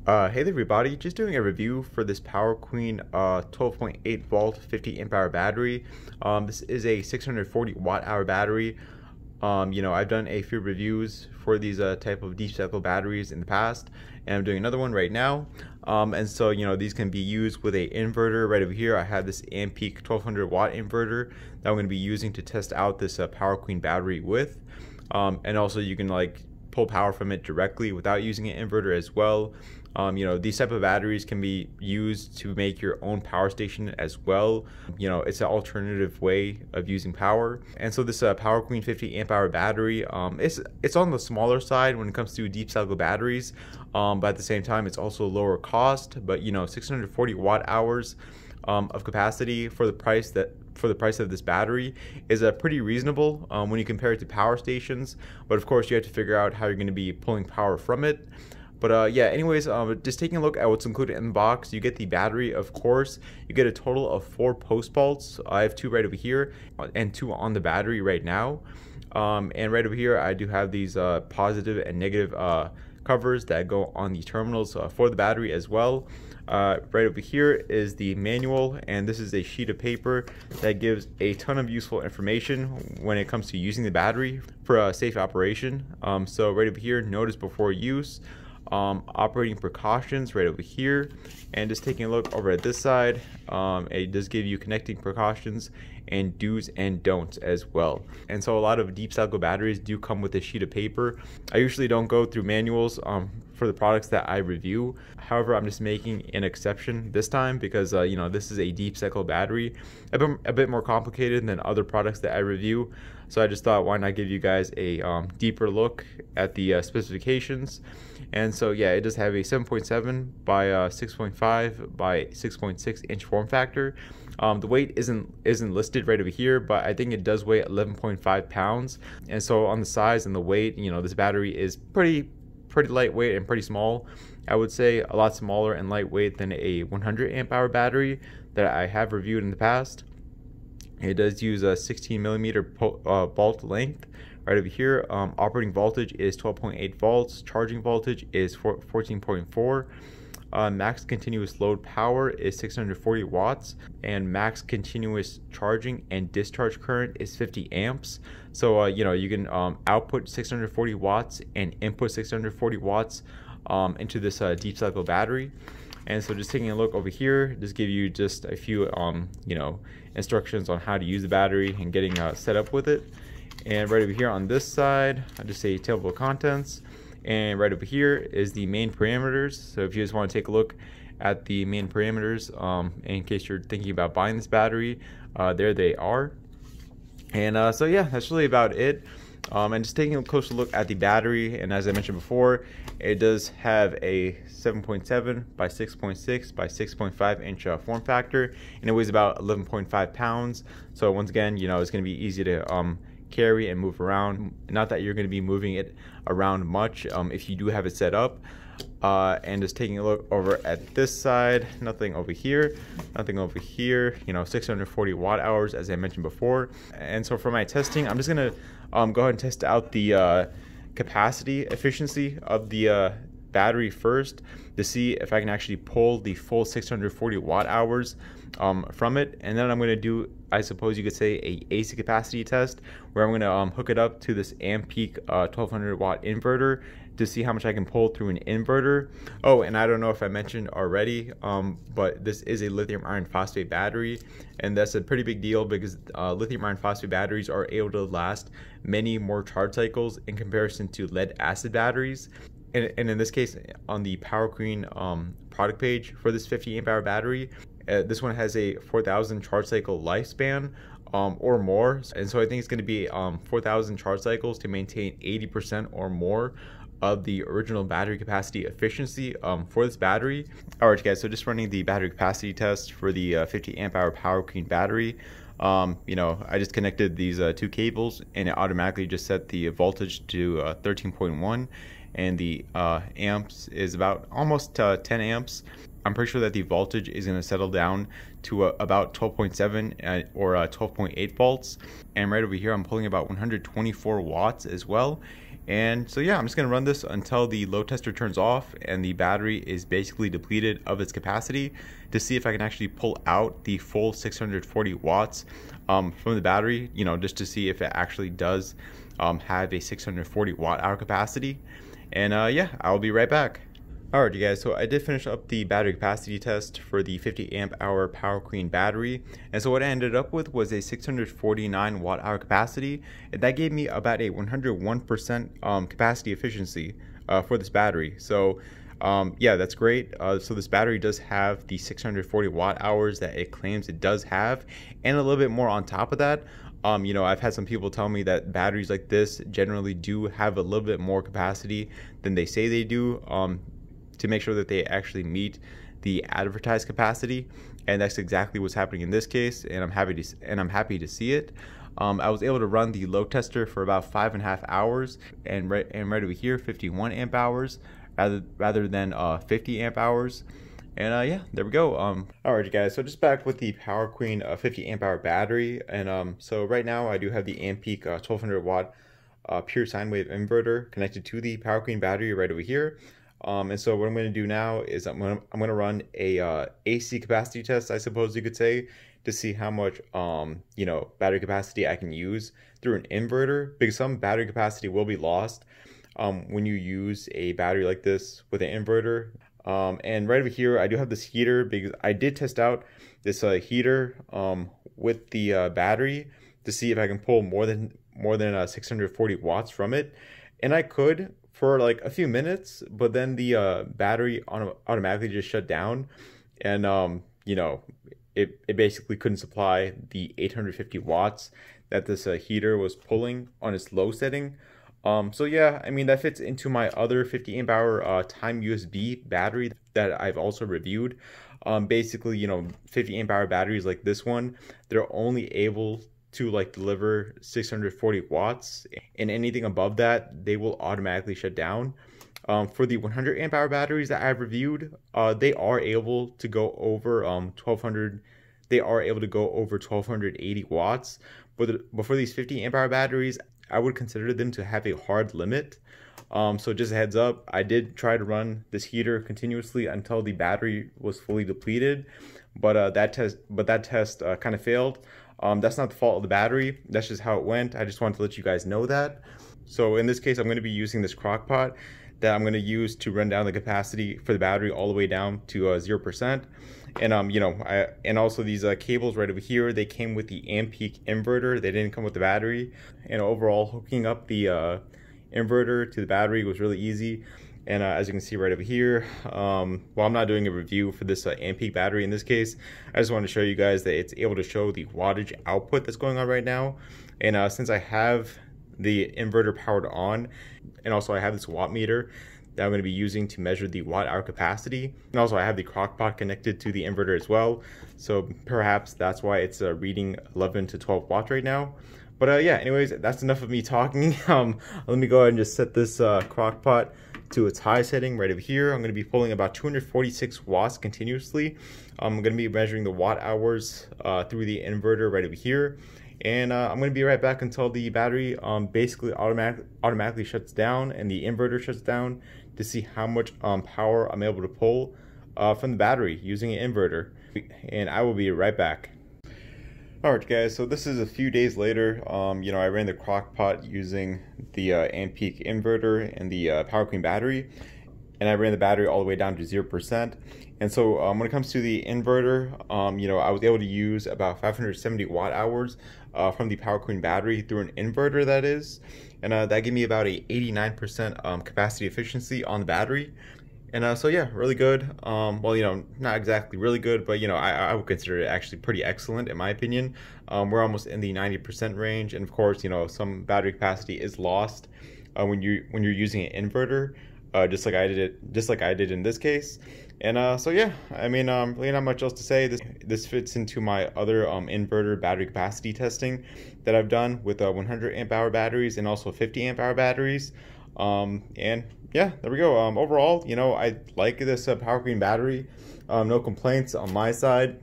Hey there everybody, just doing a review for this Power Queen 12.8 volt 50 amp hour battery. This is a 640 watt hour battery. I've done a few reviews for these type of deep cycle batteries in the past, and I'm doing another one right now. These can be used with a inverter. Right over here I have this Ampeak 1200 watt inverter that I'm going to be using to test out this Power Queen battery with. And also you can pull power from it directly without using an inverter as well. These type of batteries can be used to make your own power station as well. It's an alternative way of using power. And so this Power Queen 50 amp hour battery, it's on the smaller side when it comes to deep cycle batteries, but at the same time it's also lower cost. But 640 watt hours of capacity for the price of this battery is pretty reasonable when you compare it to power stations. But of course you have to figure out how you're going to be pulling power from it. But just taking a look at what's included in the box, you get the battery, of course. You get a total of 4 post bolts. I have 2 right over here and 2 on the battery right now. And right over here I do have these positive and negative covers that go on the terminals for the battery as well. Right over here is the manual, and this is a sheet of paper that gives a ton of useful information when it comes to using the battery for safe operation. So right over here, notice before use, operating precautions right over here, and just taking a look over at this side, it does give you connecting precautions and do's and don'ts as well. And so a lot of deep cycle batteries do come with a sheet of paper. I usually don't go through manuals for the products that I review. However, I'm just making an exception this time because this is a deep cycle battery, a bit more complicated than other products that I review. So I just thought, why not give you guys a deeper look at the specifications. And so yeah, it does have a 7.7 by 6.5 by 6.6 inch form factor. The weight isn't listed right over here, but I think it does weigh 11.5 pounds. And so on the size and the weight, this battery is pretty lightweight and pretty small. I would say a lot smaller and lightweight than a 100 amp hour battery that I have reviewed in the past. It does use a 16 millimeter bolt length. Right over here, operating voltage is 12.8 volts, charging voltage is 14.4. Max continuous load power is 640 watts, and max continuous charging and discharge current is 50 amps. So you can output 640 watts and input 640 watts into this deep cycle battery. And so just taking a look over here, just give you just a few instructions on how to use the battery and getting set up with it. And right over here on this side, I just say table of contents. And right over here is the main parameters. So if you just want to take a look at the main parameters, in case you're thinking about buying this battery, there they are. And so yeah, that's really about it. And just taking a closer look at the battery, and as I mentioned before, it does have a 7.7 by 6.6 by 6.5 inch form factor, and it weighs about 11.5 pounds. So once again, it's going to be easy to carry and move around. Not that you're going to be moving it around much if you do have it set up. And just taking a look over at this side, nothing over here, 640 watt hours as I mentioned before. And so for my testing, I'm just gonna go ahead and test out the capacity efficiency of the battery first to see if I can actually pull the full 640 watt hours from it. And then I'm going to do, I suppose you could say, a AC capacity test where I'm going to hook it up to this Ampeak 1200 watt inverter to see how much I can pull through an inverter. Oh, and I don't know if I mentioned already, but this is a lithium iron phosphate battery, and that's a pretty big deal because lithium iron phosphate batteries are able to last many more charge cycles in comparison to lead acid batteries. And in this case, on the Power Queen product page for this 50 amp hour battery, this one has a 4,000 charge cycle lifespan or more. And so I think it's going to be 4,000 charge cycles to maintain 80% or more of the original battery capacity efficiency for this battery. Alright guys, so just running the battery capacity test for the 50 amp hour Power Queen battery. I just connected these 2 cables, and it automatically just set the voltage to 13.1, and the amps is about almost 10 amps. I'm pretty sure that the voltage is going to settle down to about 12.7 or 12.8 volts. And right over here I'm pulling about 124 watts as well. And so yeah, I'm just gonna run this until the load tester turns off and the battery is basically depleted of its capacity, to see if I can actually pull out the full 640 watts from the battery, you know, just to see if it actually does have a 640 watt hour capacity. And yeah, I'll be right back. Alright you guys, so I did finish up the battery capacity test for the 50 amp hour Power Queen battery, and so what I ended up with was a 649 watt hour capacity, and that gave me about a 101% capacity efficiency for this battery. So yeah, that's great. So this battery does have the 640 watt hours that it claims it does have, and a little bit more on top of that. You know, I've had some people tell me that batteries like this generally do have a little bit more capacity than they say they do, to make sure that they actually meet the advertised capacity, and that's exactly what's happening in this case, and I'm happy to see it. I was able to run the load tester for about 5.5 hours, and right over here 51 amp hours rather than 50 amp hours. And yeah, there we go. Alright guys, so just back with the Power Queen 50 amp hour battery, and so right now I do have the Ampeak 1200 watt pure sine wave inverter connected to the Power Queen battery right over here. And so what I'm going to do now is I'm going to run a AC capacity test, I suppose you could say, to see how much you know, battery capacity I can use through an inverter, because some battery capacity will be lost when you use a battery like this with an inverter. And right over here I do have this heater, because I did test out this heater with the battery to see if I can pull more than 640 watts from it, and I could for like a few minutes, but then the battery automatically just shut down, and you know, it basically couldn't supply the 850 watts that this heater was pulling on its low setting. So yeah, I mean, that fits into my other 50 amp hour time USB battery that I've also reviewed. Basically, you know, 50 amp hour batteries like this one, they're only able to like deliver 640 watts, and anything above that they will automatically shut down. For the 100 amp hour batteries that I've reviewed, they are able to go over 1200. They are able to go over 1280 watts, but for these 50 amp hour batteries, I would consider them to have a hard limit. So just a heads up, I did try to run this heater continuously until the battery was fully depleted, but that test kind of failed. That's not the fault of the battery, that's just how it went. I just wanted to let you guys know that. So in this case, I'm going to be using this crock pot that I'm going to use to run down the capacity for the battery all the way down to 0%. And you know, and also these cables right over here, they came with the Ampeak inverter, they didn't come with the battery. And overall, hooking up the inverter to the battery was really easy. And as you can see right over here, while I'm not doing a review for this Ampeak battery in this case, I just want to show you guys that it's able to show the wattage output that's going on right now. And since I have the inverter powered on, and also I have this watt meter that I'm going to be using to measure the watt hour capacity, and also I have the crock pot connected to the inverter as well, so perhaps that's why it's reading 11 to 12 watts right now. But yeah, anyways, that's enough of me talking. Let me go ahead and just set this crock pot to its high setting right over here. I'm going to be pulling about 246 watts continuously. I'm going to be measuring the watt hours through the inverter right over here, and I'm going to be right back until the battery basically automatically shuts down and the inverter shuts down, to see how much power I'm able to pull from the battery using an inverter. And I will be right back. Alright guys, so this is a few days later. You know, I ran the crock pot using the Ampeak inverter and the Power Queen battery, and I ran the battery all the way down to 0%. And so when it comes to the inverter, you know, I was able to use about 570 watt hours from the Power Queen battery through an inverter, that is. And that gave me about a 89% capacity efficiency on the battery. And so yeah, really good. Well, you know, not exactly really good, but you know, I would consider it actually pretty excellent in my opinion. We're almost in the 90% range, and of course, you know, some battery capacity is lost when you're using an inverter, just like I did in this case. And so yeah, I mean, really not much else to say. This fits into my other inverter battery capacity testing that I've done with 100 amp hour batteries and also 50 amp hour batteries. And yeah, there we go. Overall, you know, I like this Power Queen battery. No complaints on my side,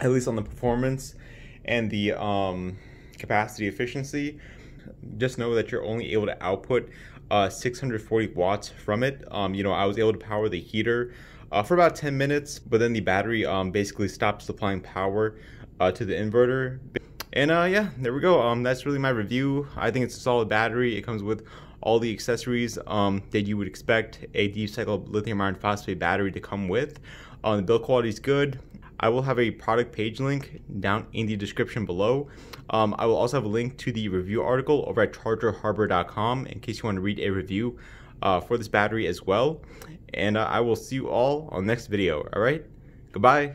at least on the performance and the capacity efficiency. Just know that you're only able to output 640 watts from it. You know, I was able to power the heater for about 10 minutes, but then the battery basically stopped supplying power to the inverter. And yeah, there we go. That's really my review. I think it's a solid battery. It comes with all the accessories that you would expect a deep cycle lithium iron phosphate battery to come with. The build quality is good. I will have a product page link down in the description below. I will also have a link to the review article over at chargerharbor.com in case you want to read a review for this battery as well. And I will see you all on the next video. All right, goodbye.